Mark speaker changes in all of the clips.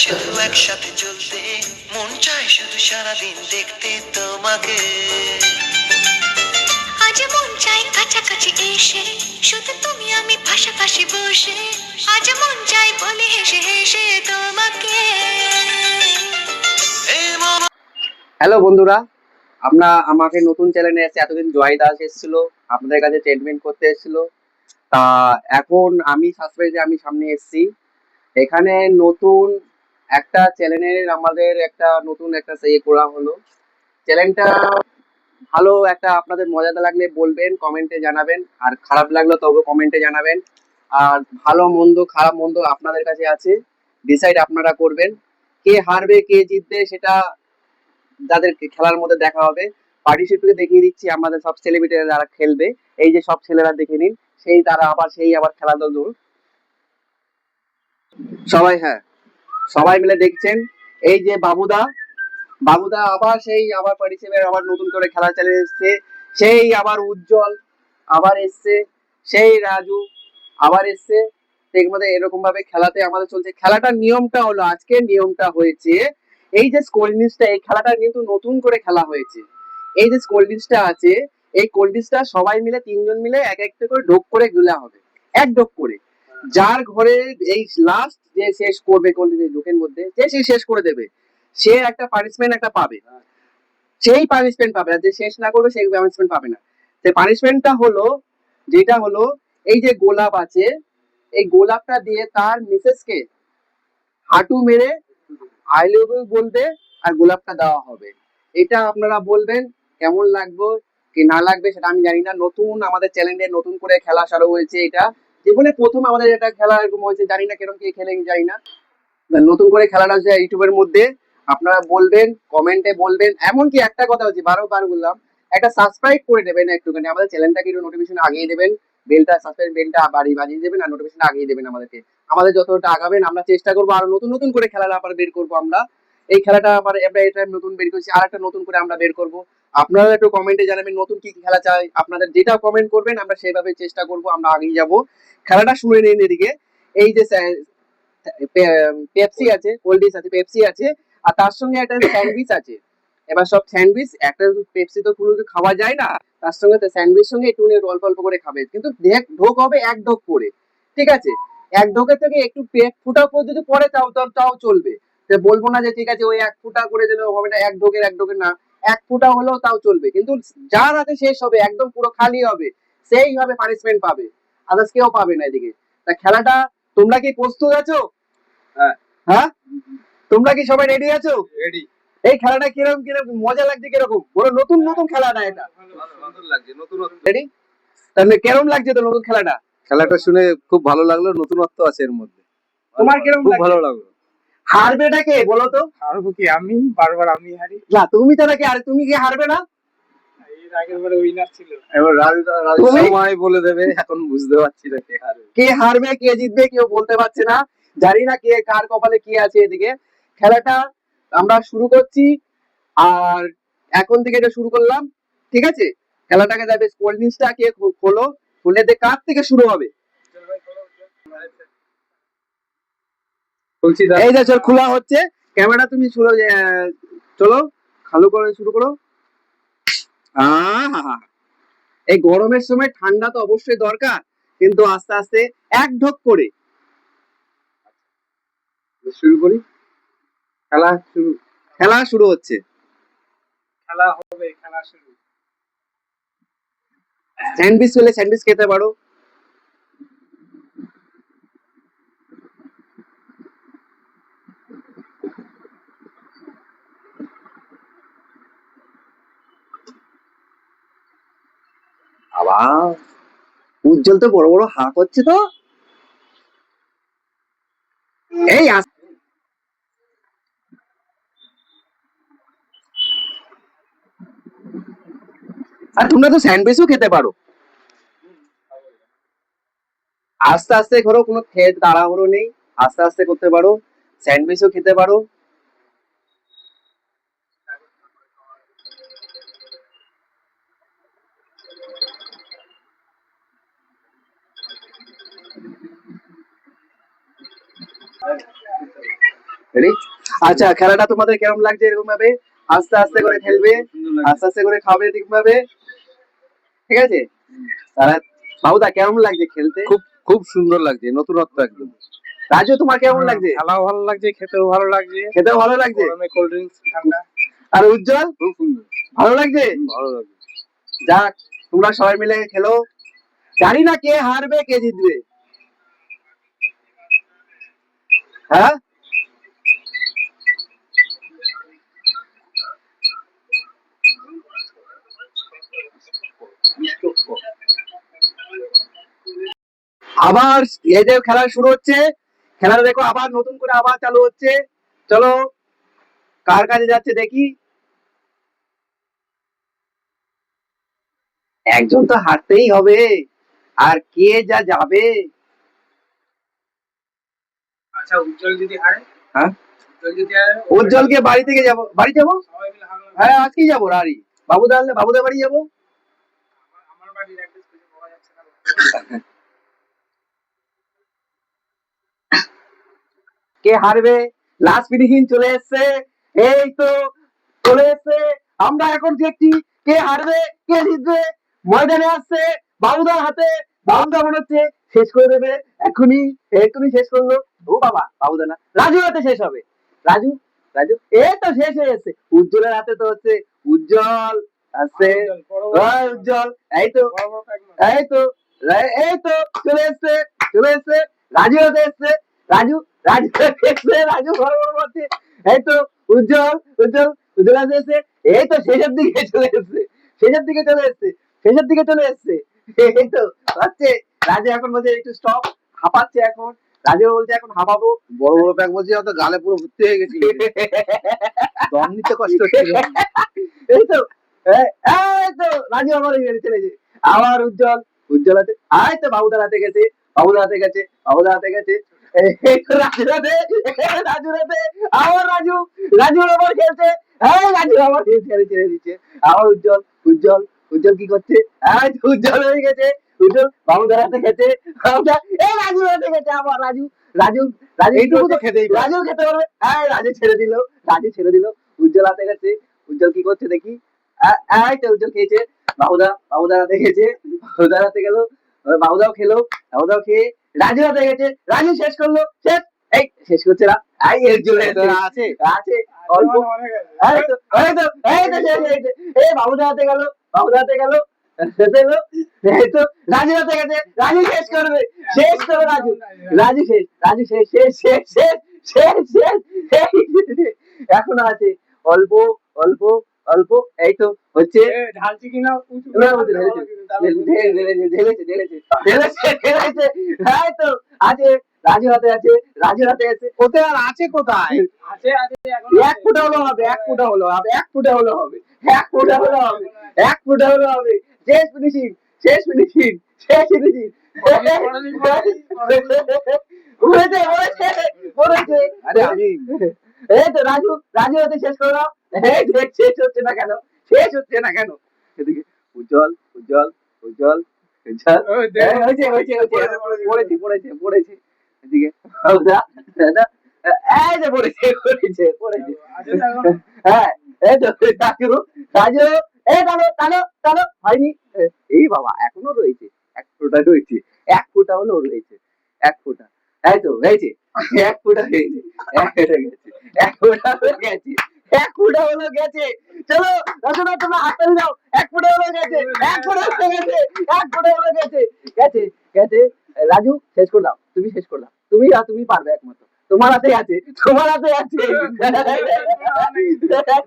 Speaker 1: শুধু একসাথে চলতে, মন চায় শুধু সারাদিন দেখতে তোমাকে। আজ মন চাই কাছাকাছি এসে, শুধু তুমি আমি পাশাপাশি বসে। আজ মন চাই বলে হেসে হেসে তোমাকে।
Speaker 2: হ্যালো বন্ধুরা, আমাকে নতুন চ্যানেলে এসে এতদিন জয় দাস এসেছিল, আপনাদের কাছে ট্রিটমেন্ট করতে এসেছিল। তা এখন আমি সাসপেন্সে আমি সামনে এসেছি। এখানে নতুন একটা চ্যানেলের আমাদের একটা নতুন একটা করা হলো। চ্যানেলটা ভালো একটা, আপনাদের মজাদার লাগলে বলবেন, কমেন্টে জানাবেন, আর খারাপ লাগলো তবে কমেন্টে জানাবেন। আর ভালো মন্দ খারাপ মন্দ আপনাদের কাছে আছে, ডিসাইড আপনারা করবেন। কে হারবে কে জিতবে সেটা যাদেরকে খেলার মধ্যে দেখা হবে। পার্টিসিপেটকে দেখিয়ে দিচ্ছি আমাদের সব সেলিব্রিটিরা যারা খেলবে। এই যে সব ছেলেরা দেখে নিন, তারা আবার খেলাধুলা দূর সবাই, হ্যাঁ সবাই মিলে দেখছেন। এই যে বাবুদা বাবুদা আবার পার্টিসিপেট আবার নতুন করে খেলা চালিয়ে এসছে। সেই আবার উজ্জ্বল আবার এসছে, সেই রাজু আবার এসছে। ঠিক মতো এরকম ভাবে খেলাতে আমাদের চলছে। খেলাটার নিয়মটা হলো, আজকের নিয়মটা হয়েছে এই যে স্কোর লিস্টটা, এই খেলাটা কিন্তু নতুন করে খেলা হয়েছে। এই যে স্কোর লিস্টটা আছে, এই কোল্ড লিস্টটা সবাই মিলে তিনজন মিলে এক একটা করে ঢোক করে গুলা হবে, এক ঢোক করে। যার ঘরে এই লাস্ট যে শেষ করবে কোল্ড ঢোকের মধ্যে, সে শেষ করে দেবে, সে একটা পানিশমেন্ট একটা পাবে। সেই পানিশমেন্ট পাবে, আর যে শেষ না করবে সেই পানিশমেন্ট পাবে না। সেই পানিশমেন্টটা হলো, যেটা হলো এই যে গোলাপ আছে, এই গোলাপটা দিয়ে তার মিসেসকে হাঁটু মেরে আই লাভ ইউ বলবে, আর গোলাপটা দেওয়া হবে। এটা আপনারা বলবেন কেমন লাগবে কি না লাগবে সেটা আমি জানি না। নতুন আমাদের চ্যানেলে নতুন করে খেলা শুরু হয়েছে, এটা জীবনে প্রথম আমাদের এটা খেলা এরকম হয়েছে, জানি না কিরকম কে খেলে জানি না। নতুন করে খেলাটা হচ্ছে ইউটিউবের মধ্যে। আপনারা বলবেন, কমেন্টে বলবেন। এমনকি একটা কথা হচ্ছে, বারবার বললাম, একটা সাবস্ক্রাইব করে দেবেন একটুখানি, আমাদের চ্যানেলটাকে একটু নোটিফিকেশন আগিয়ে দেবেন, বেলটা সাবস্ক্রাইব বেলটা বাজিয়ে দেবেন, আর নোটিফিকেশন আগিয়ে দেবেন আমাদেরকে। আমাদের যতটা আগাবেন আমরা চেষ্টা করবো আরো নতুন নতুন করে খেলাটা আবার বের করবো আমরা। এই খেলাটা আবার আমরা এটা নতুন বের করছি, আর একটা নতুন করে আমরা বের করবো। আপনারা একটু কমেন্টে জানাবেন নতুন কি কি খেলা চাই। আপনাদের যেটা কমেন্ট করবেন আমরা সেভাবে চেষ্টা করবো, আমরা আগিয়ে যাবো। খেলাটা শুনে নিন এদিকে। এই যে পেপসি আছে, কোল্ড ড্রিঙ্কস আছে, পেপসি আছে, আর তার সঙ্গে একটা স্যান্ডউইচ আছে। এবার সব স্যান্ডউইচ, একটা পেপসি তো পুরো খাওয়া যায় না, তার সঙ্গে স্যান্ডউইচ সঙ্গে একটু অল্প অল্প করে খাবে, কিন্তু ঢোক হবে এক ঢোক করে। ঠিক আছে, এক ঢোকের থেকে একটু পেট ফুটা যদি পরে তাও চলবে। বলবো না যে ঠিক আছে ওই এক ফুটা করে দিলে হবে না, এক ঢোকের না, এক ফুটা হলেও তাও চলবে, কিন্তু যার হাতে শেষ হবে একদম পুরো খালি হবে, সেই হবে পানিশমেন্ট পাবে, আদার্স কেউ পাবে না এদিকে। তা খেলাটা তোমরা কি প্রস্তুত আছো? হ্যাঁ হ্যাঁ, তোমরা কি সবাই রেডি আছো? রেডি। এই খেলাটা কিরকম কিরকম মজা লাগছে, কিরকম বলো, নতুন নতুন খেলা না এটা? সুন্দর লাগছে, নতুন রেডি। তাহলে কিরকম লাগছে তো নতুন খেলাটা?
Speaker 3: খেলাটা শুনে খুব ভালো লাগলো, নতুনত্ব আছে এর মধ্যে।
Speaker 2: তোমার কিরকম
Speaker 3: খুব ভালো লাগলো।
Speaker 2: হারবেটা কে বলো তো?
Speaker 3: হারবো কি আমি? বারবার আমি হারি।
Speaker 2: না তুমি তো নাকি, আর তুমি কি হারবে না?
Speaker 3: এর আগের বারে উইনার ছিল। এবার সময় বলে দেবে, এখন বুঝতে পারছি না কে হারবে।
Speaker 2: কে হারবে কে জিতবে কেউ বলতে পারছে না, জানি না কে কার কপালে কি আছে। এদিকে খেলাটা আমরা শুরু করছি, আর এখন থেকে এটা শুরু করলাম। ঠিক আছে, খেলাটাকে যাবে কোল্ড ড্রিঙ্কসটা কে খোলো, খুলে দে, কার থেকে শুরু হবে? এই যে চল খোলা হচ্ছে, ক্যামেরা তুমি শুরু, চলো ভালো করে শুরু করো। এই গরমের সময় ঠান্ডা তো অবশ্যই দরকার, কিন্তু আস্তে আস্তে এক ঢোক করে শুরু করি। খেলা শুরু হচ্ছে,
Speaker 3: খেলা হবে, খেলা শুরু।
Speaker 2: স্যান্ডউইচ হলে স্যান্ডউইচ খেতে পারো। আবার উজ্জ্বল তো বড় বড় হাঁক হচ্ছে তো। এই আর তোমরা তো স্যান্ডউইচও খেতে পারো, আস্তে আস্তে করো, কোনো খেয়ে তাড়াহুড়ো নেই, আস্তে আস্তে করতে পারো, স্যান্ডউইচও খেতে পারো। রেডি? আচ্ছা, খেলাটা তোমাদের কেমন লাগছে? এরকম ভাবে আস্তে আস্তে করে খেলবে, আস্তে আস্তে করে খাবে ঠিক ভাবে, ঠিক আছে? তাহলে বাবুদা কেমন লাগছে খেলতে?
Speaker 3: খুব খুব সুন্দর লাগছে, নতুনত্ব একদম।
Speaker 2: রাজু তোমার কেমন লাগছে?
Speaker 3: খেলাও ভালো লাগছে, খেতেও ভালো লাগছে,
Speaker 2: খেতেও ভালো লাগছে।
Speaker 3: গরমে কোল্ড ড্রিঙ্কস ঠান্ডা।
Speaker 2: আর উজ্জ্বল
Speaker 3: খুব সুন্দর,
Speaker 2: ভালো লাগছে?
Speaker 3: ভালো লাগছে।
Speaker 2: যাক, তোমরা সবাই মিলে খেলো। জানি না কে হারবে কে জিতবে। হ্যাঁ, আবার এই যে খেলা শুরু হচ্ছে, খেলাটা দেখো আবার নতুন করে আবার চালু হচ্ছে। চলো, কার কাছে যাচ্ছে দেখি। একজন তো হারতেই হবে, আর কে যা যাবে।
Speaker 3: আচ্ছা, উজ্জ্বল যদি হারে?
Speaker 2: হ্যাঁ,
Speaker 3: উজ্জ্বল যদি হারে,
Speaker 2: উজ্জ্বলকে বাড়ি থেকে যাবো, বাড়ি যাবো।
Speaker 3: সবাই মিলে হারলে
Speaker 2: হ্যাঁ, আজকেই যাবো বাড়ি। বাবুদা আনলে বাবুদা বাড়ি যাবো।
Speaker 3: আমার বাড়ির অ্যাড্রেস কিছু পাওয়া যাচ্ছে না।
Speaker 2: কে হারবে? লাস্ট ফিনিশিং চলে এসছে। এই তো চলে এসছে। আমরা এখন দেখছি কে হারবে কে জিতবে। ময়দানে আসছে বাবুদার হাতে। বাবুদা মনে হচ্ছে শেষ করে দেবে এখনই, এখনই শেষ করলো। ও বাবা, বাবুদা না, রাজুর হাতে শেষ হবে। রাজু, রাজু এই তো শেষ হয়ে গেছে। উজ্জ্বলের হাতে তো হচ্ছে উজ্জ্বল আসছে। ওই উজ্জ্বল, এই তো, এই তো, এই তো চলে এসছে, চলে এসছে। রাজু হাতে এসছে। রাজু, রাজু এসছে, রাজু বড় বড় করছে। এই তো উজ্জ্বল, উজ্জ্বল, উজ্জ্বল হাতে এসছে। এই তো শেষের দিকে চলে এসছে, শেষের দিকে চলে এসছে, শেষের দিকে চলে এসছে। এই তো হচ্ছে। রাজু এখন বলছে একটু স্টপ, হাঁপাচ্ছে এখন। রাজু বলছে এখন হাঁপাবো।
Speaker 3: বড় বড় প্যাক বলছি, হয়তো গালে পুরো ভর্তি হয়ে গেছিল, দম নিতে কষ্ট হচ্ছিল।
Speaker 2: এই তো, এই তো রাজু আমার এখানে চলেছে। আবার উজ্জ্বল, উজ্জ্বল হাতে, আয় তো বাবুদার হাতে গেছে, বাবুদার হাতে গেছে, বাবুদার হাতে গেছে। এই তো রাজুর হাতে, রাজুর হাতে, আবার রাজু, রাজু আবার খেলছে। এই রাজু আবার ছেড়ে ছেড়ে দিচ্ছে। আবার উজ্জ্বল, উজ্জ্বল, উজ্জ্বল কি করছে? এই তো উজ্জ্বল হয়ে গেছে। উজ্জ্বল বাবুদার হাতে গেছে, বাবুদা, এই রাজুর হাতে গেছে আবার রাজু, রাজু, রাজু
Speaker 3: এইটুকু তো খেতেই পারে।
Speaker 2: রাজু খেতে পারবে। এই রাজু ছেড়ে দিল, রাজু ছেড়ে দিল। উজ্জ্বল হাতে গেছে। উজ্জ্বল কি করছে দেখি। এই তো উজ্জ্বল খেয়েছে। বাবুদা, বাবুদার হাতে গেছে, বাবুদার হাতে গেল। বাবুদাও খেলো, বাবুদাও খেয়ে রাজুর হাতে গেছে। রাজু শেষ করলো, শেষ। এই শেষ করছে না। এই এর জন্য
Speaker 3: আছে,
Speaker 2: আছে অল্প। এই তো, এই তো, এই তো শেষ হয়েছে। এই বাবুদার হাতে গেল, বাবুদার হাতে গেল, শেষ হলো। এই তো রাজুর হাতে গেছে। রাজু শেষ করবে, শেষ করবে রাজু। রাজু শেষ, রাজু শেষ, শেষ, শেষ, শেষ, শেষ, শেষ, শেষ। এখনো আছে অল্প, অল্প, অল্প। এই তো হচ্ছে।
Speaker 3: ঢালছি কিনা
Speaker 2: এই তো আছে, রাজুর হাতে আছে, রাজুর হাতে আছে।
Speaker 3: কোথায় আর আছে, কোথায়
Speaker 2: আছে, আছে, এক ফুটা হলো হবে, এক ফুটা হলো হবে, এক ফুটা হলো হবে, এক ফুটা হলো হবে, এক ফুটা হলো হবে। শেষ ফিনিশিং, শেষ ফিনিশিং, শেষ ফিনিশিং। উড়েছে, উড়েছে, উড়েছে।
Speaker 3: আরে আমি
Speaker 2: এই তো রাজু, রাজু হাতে শেষ করে দাও। এই দেখ শেষ হচ্ছে না কেন, শেষ হচ্ছে না কেন। এদিকে উজ্জ্বল, উজ্জ্বল, উজ্জ্বল, উজ্জ্বল। হয়েছে, হয়েছে, হয়েছে। পড়েছি, পড়েছে, পড়েছে। এদিকে বাবুদা, দাদা, এই যে পড়েছে, পড়েছে, পড়েছে। হ্যাঁ, এই তো রাজু, রাজু, এই টানো, টানো, টানো, হয়নি। এই বাবা এখনো রয়েছে, এক ফোঁটা রয়েছে, এক ফোঁটা হলো রয়েছে, এক ফোঁটা। এই তো হয়েছে, এক ফোঁটা হয়েছে, এক ফোঁটা গেছে, এক ফোঁটা হলো গেছে, এক ফোঁটা হলো গেছে। চলো রচনা, তোমরা হাততালি দাও। এক ফোঁটা হলো গেছে, এক ফোঁটা হলো গেছে, এক ফোঁটা হলো গেছে, গেছে, গেছে। রাজু শেষ করে দাও, তুমি শেষ করে দাও। তুমি তুমি পারবে একমাত্র, তোমার হাতে আছে, তোমার হাতে আছে,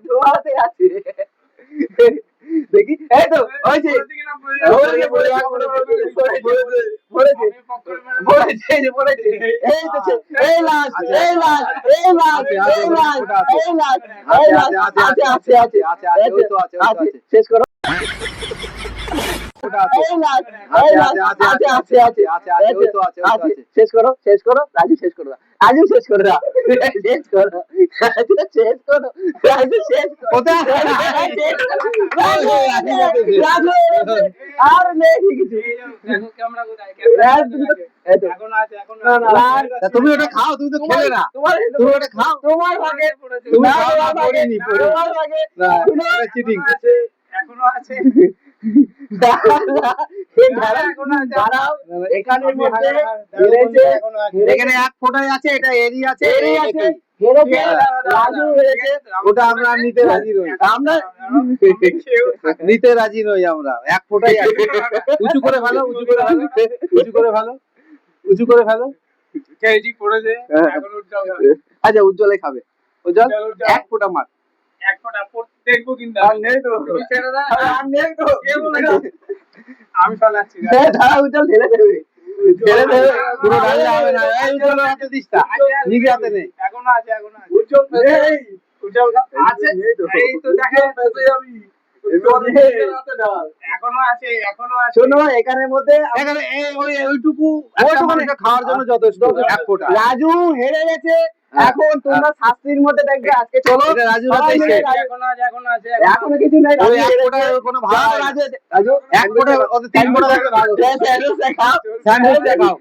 Speaker 2: তোমার হাতে আছে। দেখি, এই তো হয়েছে, পড়েছে, পড়েছে, পড়েছে, পড়েছে। এই তো এই লাস্ট, এই লাস্ট, এই লাস্ট, এই লাস্ট, এই লাস্ট, এই লাস্ট। আছে, আছে, আছে, আছে, আছে, শেষ করো। এই লাস্ট, এই লাস্ট, আছে, আছে, আছে, আছে, শেষ করো, শেষ করো, রাজু শেষ করো, রাজু শেষ করে দাও, শেষ করো, রাজু শেষ করো, রাজু শেষ করো, রাজু আর নেই কিছু।
Speaker 3: ক্যামেরা কোথায়?
Speaker 2: এই তো।
Speaker 3: এখনো আছে, এখনো
Speaker 2: না, না,
Speaker 3: আছে।
Speaker 2: তা তুমি ওটা খাও, তুমি তো খেলে না। তুমি ওটা খাও।
Speaker 3: তোমার ভাগে
Speaker 2: তুমি
Speaker 3: না,
Speaker 2: খাও, না,
Speaker 3: তোমার ভাগে,
Speaker 2: পড়িনি,
Speaker 3: না,
Speaker 2: পড়িনি।
Speaker 3: তোমার ভাগে।
Speaker 2: না,
Speaker 3: এখনো
Speaker 2: এটা cheating।
Speaker 3: আছে, এখনো আছে।
Speaker 2: দাঁড়াও, এখানের
Speaker 3: আমি
Speaker 2: মধ্যে
Speaker 3: দাঁড়াও,
Speaker 2: হেরেছে,
Speaker 3: এখনো আছে।
Speaker 2: এখানে এক ফোঁটাই আছে, এটা এরই আছে,
Speaker 3: এরই আছে,
Speaker 2: একই।
Speaker 3: হেরেছে,
Speaker 2: ঠিক আছে,
Speaker 3: রাজু হেরেছে।
Speaker 2: ওটা আমরা নিতে রাজি নই। আমরা নিতে রাজি নই আমরা। এক ফোঁটাই আছে। উঁচু করে ভালো, উঁচু করে ভালো, উঁচু করে ভালো, উঁচু করে ভালো।
Speaker 3: খেয়েছি, পড়েছে,
Speaker 2: হ্যাঁ।
Speaker 3: এখন উজ্জ্বল খাবে।
Speaker 2: আচ্ছা, উজ্জ্বলে খাবে। উজ্জ্বল,
Speaker 3: উজ্জ্বল।
Speaker 2: এক ফোঁটা মার।
Speaker 3: এক ফোঁটা দেখবো কিন্তু আর নেই তো, তুমি ছেড়ে দাও। আর নেই তো, কে বলেছে? আমি পালাচ্ছি।
Speaker 2: দাঁড়া, উজ্জ্বল ঢেলে দেবে। ঢেলে দেবে, পুরো ঢাললে হবে না। এই উজ্জ্বলের হাতে দিস না, নিজে হাতে নেই।
Speaker 3: এখনো আছে, এখনো আছে। উজ্জ্বল নেই, উজ্জ্বল আছে, এই তো দেখে আমি। এখনো আছে, এখনো আছে।
Speaker 2: শোনো, এখানের মধ্যে এখানে ওইটুকু একটা মানুষের খাওয়ার জন্য যথেষ্ট, এক ফোঁটা।
Speaker 3: রাজু হেরে গেছে, এখন তোমরা শাস্তির মধ্যে দেখবে। আজকে
Speaker 2: চলো, এটা রাজুর হাতে
Speaker 3: সবাই মিলে
Speaker 2: শেষ।
Speaker 3: এখনো আছে, এখনো আছে,
Speaker 2: এখনো কিছু নেই,
Speaker 3: ওই
Speaker 2: রাজু
Speaker 3: এক
Speaker 2: হেরেছে।
Speaker 3: ফোঁটার কোনো ভাগ
Speaker 2: যাও,
Speaker 3: হয় না।
Speaker 2: রাজু, এক ফোঁটা, ওদের তিন ফোঁটা থাকলে ভাগ হতো। স্যান্ডউইচটা খাও, স্যান্ডউইচটা খাও,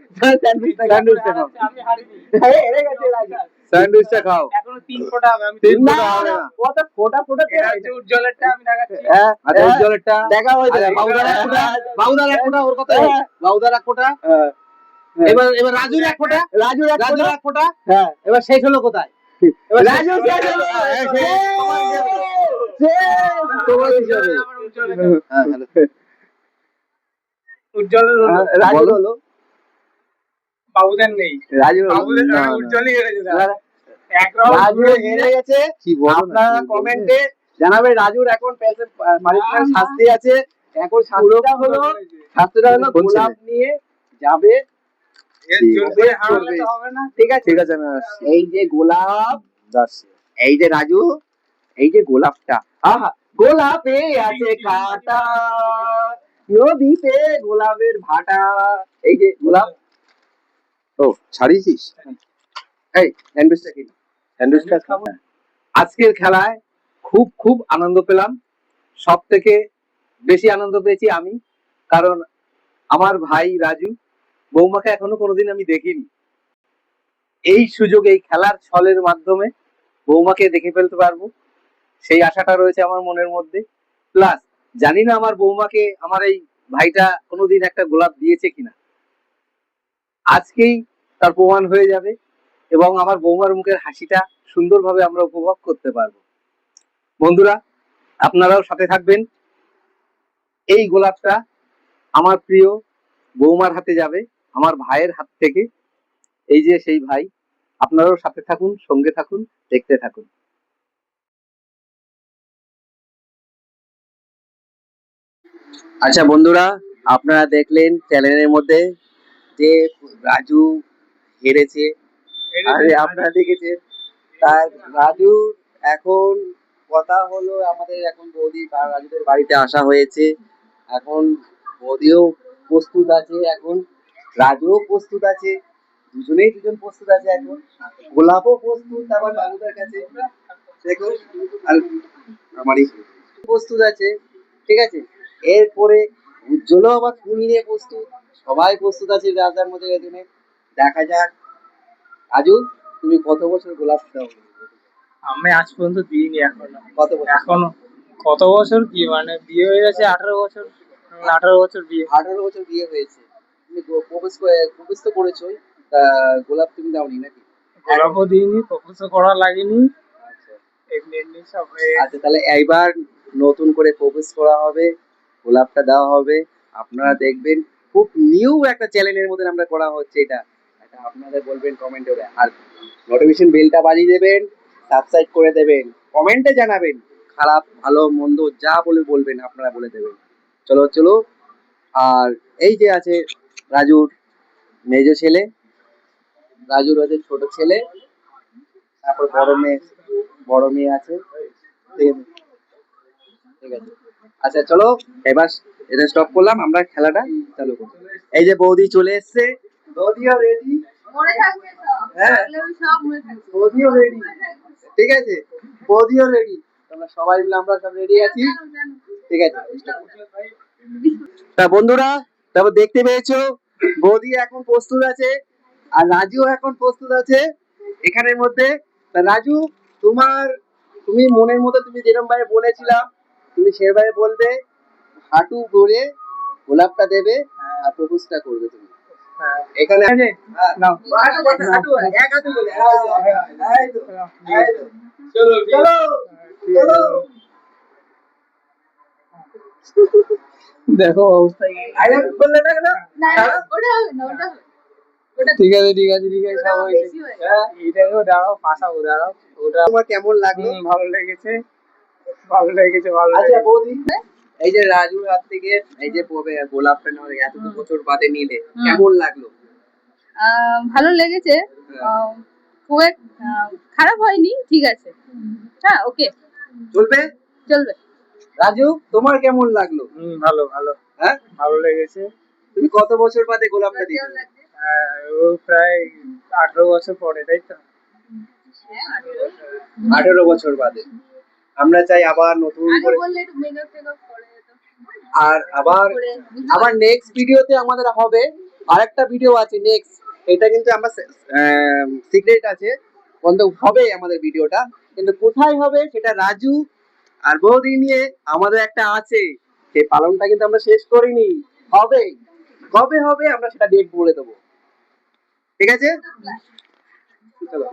Speaker 2: স্যান্ডউইচটা খাও।
Speaker 3: আমি হারিনি।
Speaker 2: হেরে গেছে রাজু। স্যান্ডউইচটা খাও।
Speaker 3: এখনো 3 ফোঁটা হবে, আমি
Speaker 2: তিন
Speaker 3: না,
Speaker 2: ফোঁটা হবে না।
Speaker 3: কত ফোঁটা ফোঁটা এটা হচ্ছে উজ্জ্বলেরটা, আমি দেখাচ্ছি।
Speaker 2: আচ্ছা, উজ্জ্বলেরটা
Speaker 3: দেখা হয়েছে।
Speaker 2: আচ্ছা, বাবুদার এক ফোঁটা, বাবুদার এক ফোঁটা, ওর কথা হোক। বাবুদার এক ফোঁটা। এবার এবার রাজুর এক ফোঁটা, রাজুর এক ফোঁটা।
Speaker 3: হ্যাঁ,
Speaker 2: এবার শেষ হলো কোথায়? এবার
Speaker 3: রাজু শেষ হলো।
Speaker 2: তোমার হিসাবে।
Speaker 3: আমার উজ্জ্বলের
Speaker 2: হ্যাঁ, হ্যালো।
Speaker 3: উজ্জ্বলের হলো।
Speaker 2: রাজু হলো।
Speaker 3: বাবুদের নেই।
Speaker 2: রাজু হলো।
Speaker 3: বাবুদের
Speaker 2: না, না।
Speaker 3: উজ্জ্বলই হেরেছে।
Speaker 2: না,
Speaker 3: এক রাউন্ড
Speaker 2: রাজু হেরে গেছে। আপনারা কমেন্টে জানাবেন রাজুর এখন পানিশমেন্ট শাস্তি আছে। এখন শাস্তিটা হলো গোলাপ নিয়ে যাবে।
Speaker 3: এর জোর করে হারালে তো হবে না।
Speaker 2: ঠিক আছে, ঠিক আছে। এই যে গোলাপ, এই যে রাজু, এই যে গোলাপটা, আহা, গোলাপে আছে কাঁটা, নদীতে গোলাপের ভাটা। এই যে গোলাপ। ও, ছাড়িয়েছিস? এই স্যান্ডউইচটা কি? স্যান্ডউইচটা খাবো। আজকের খেলায় খুব খুব আনন্দ পেলাম। সব থেকে বেশি আনন্দ পেয়েছি আমি, কারণ আমার ভাই রাজু, বৌমাকে এখনো কোনোদিন আমি দেখিনি। এই সুযোগ, এই খেলার ছলের মাধ্যমে বৌমাকে দেখে ফেলতে পারবো, সেই আশাটা রয়েছে আমার মনের মধ্যে। প্লাস জানি না আমার বৌমাকে আমার এই ভাইটা কোনোদিন একটা গোলাপ দিয়েছে কিনা, আজকেই তার প্রমাণ হয়ে যাবে এবং আমার বৌমার মুখের হাসিটা সুন্দরভাবে আমরা উপভোগ করতে পারবো। বন্ধুরা, আপনারাও সাথে থাকবেন। এই গোলাপটা আমার প্রিয় বৌমার হাতে যাবে, আমার ভাইয়ের হাত থেকে। এই যে সেই ভাই, আপনারাও সাথে থাকুন, সঙ্গে থাকুন, দেখতে থাকুন। আচ্ছা বন্ধুরা, আপনারা দেখলেন চ্যানেলের মধ্যে যে রাজু হেরেছে। আরে আপনারা দেখেছেন, তার রাজু এখন কথা হলো, আমাদের এখন বৌদি বা রাজুদের বাড়িতে আসা হয়েছে। এখন বৌদিও প্রস্তুত আছে, এখন রাজুও প্রস্তুত আছে, দুজনেই দুজন প্রস্তুত আছে। এখন গোলাপও প্রস্তুত আবার বাবুদার কাছে, দেখুন, আর আমারই প্রস্তুত আছে। ঠিক আছে, এরপরে উজ্জ্বলও আবার ফুল নিয়ে প্রস্তুত, সবাই প্রস্তুত আছে রাজার মধ্যে। এখানে দেখা যাক, রাজু তুমি কত বছর গোলাপ দাও?
Speaker 3: আমি আজ পর্যন্ত দিইনি এখনো।
Speaker 2: কত বছর?
Speaker 3: এখনো কত বছর কি, মানে বিয়ে হয়ে গেছে 18 বছর। 18 বছর বিয়ে।
Speaker 2: 18 বছর বিয়ে হয়েছে, তুমি প্রপোজ তো করেছোই, গোলাপ তুমি দাওনি নাকি?
Speaker 3: গোলাপও দিইনি, প্রপোজও করা লাগেনি, এমনি এমনি সব হয়ে গেছে।
Speaker 2: আচ্ছা, তাহলে এইবার নতুন করে প্রপোজ করা হবে, গোলাপটা দেওয়া হবে। আপনারা দেখবেন, খুব নিউ একটা চ্যালেঞ্জের মধ্যে আমরা করা হচ্ছে এটা। এটা আপনাদের বলবেন কমেন্টে, আর নোটিফিকেশন বেলটা বাজিয়ে দেবেন, সাবস্ক্রাইব করে দেবেন, কমেন্টে জানাবেন, খারাপ ভালো মন্দ যা বলবেন আপনারা বলে দেবেন। চলো চলো। আর এই যে আছে রাজুর মেজ ছেলে, রাজুর আছে ছোট ছেলে, তারপর বড় মেয়ে আছে। ঠিক আছে, আচ্ছা চলো, এবার এটা স্টপ করলাম, আমরা খেলাটা চালু করব। এই যে বৌদি চলে এসছে, বৌদিও রেডি। হ্যাঁ, বৌদিও রেডি। ঠিক আছে, বৌদিও রেডি, আমরা সবাই মিলে আমরা সব রেডি আছি। ঠিক আছে, তা বন্ধুরা, তারপর দেখতে পেয়েছো বৌদি এখন প্রস্তুত আছে আর রাজু এখন প্রস্তুত আছে এখানের মধ্যে। তা রাজু, তুমি মনের মতো তুমি যেরকম ভাবে বলেছিলাম তুমি সেভাবে বলবে, হাঁটু গড়ে গোলাপটা দেবে আর প্রপোজটা করবে তুমি এখানে। হ্যাঁ,
Speaker 3: নাও।
Speaker 2: হাঁটু বলে, হাঁটু বলে, এক হাঁটু বলে, এই তো, এই তো।
Speaker 3: চলো
Speaker 2: চলো চলো।
Speaker 3: দেখো অবস্থা কি।
Speaker 2: I love you বললে না কেন?
Speaker 3: ঠিক আছে ঠিক আছে ঠিক আছে, সব হয়েছে।
Speaker 2: হ্যাঁ,
Speaker 3: এইটাকেও দাঁড়াও, পাশাবো দাঁড়াও। ওটা
Speaker 2: তোমার কেমন লাগলো?
Speaker 3: ভালো লেগেছে, ভালো লেগেছে, ভালো
Speaker 2: আচ্ছা
Speaker 3: লেগেছে।
Speaker 2: বৌদি, এই যে রাজুর হাত থেকে এই যে গোলাপটা নেওয়া এত বছর বাদে নিলে কেমন লাগলো?
Speaker 4: ভালো লেগেছে। আহ, খুব খারাপ হয়নি, ঠিক আছে। হ্যাঁ, ওকে,
Speaker 2: চলবে?
Speaker 4: চলবে।
Speaker 2: রাজু, তোমার কেমন লাগলো?
Speaker 3: ভালো ভালো,
Speaker 2: হ্যাঁ,
Speaker 3: ভালো লেগেছে।
Speaker 2: তুমি কত বছর বাদে গোলাপটা দিয়েছো?
Speaker 3: ও প্রায় 18 বছর পরে, তাই তো?
Speaker 2: 18 বছর বাদে। আমরা চাই আবার নতুন
Speaker 4: আগে
Speaker 2: করে,
Speaker 4: বললে একটু মেকআপ টেকআপ করে তো।
Speaker 2: আর আবার নেক্সট ভিডিওতে আমাদের হবে আরেকটা ভিডিও আছে নেক্সট। এটা কিন্তু আমরা সিক্রেট আছে, বন্ধু হবে আমাদের ভিডিওটা, কিন্তু কোথায় হবে সেটা রাজু আর বৌদি নিয়ে আমাদের একটা আছে, সেই পালনটা কিন্তু আমরা শেষ করিনি। হবে, কবে হবে আমরা সেটা ডেট বলে দেবো, ঠিক আছে? চলো।